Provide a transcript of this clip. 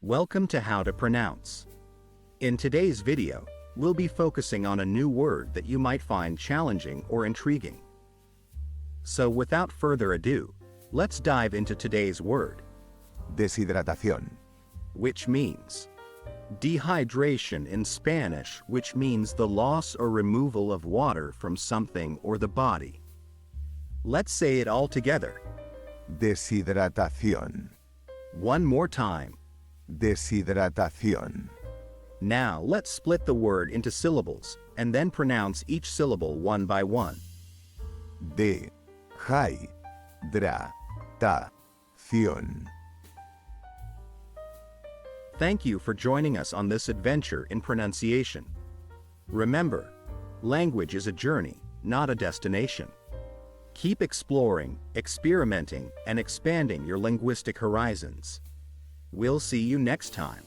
Welcome to How to Pronounce. In today's video, we'll be focusing on a new word that you might find challenging or intriguing. So without further ado, let's dive into today's word, Deshidratación. which means dehydration in Spanish, which means the loss or removal of water from something or the body. Let's say it all together. Deshidratación. One more time. Deshidratación. Now let's split the word into syllables and then pronounce each syllable one by one. Dehydratacción. Thank you for joining us on this adventure in pronunciation. Remember, language is a journey, not a destination. Keep exploring, experimenting, and expanding your linguistic horizons. We'll see you next time.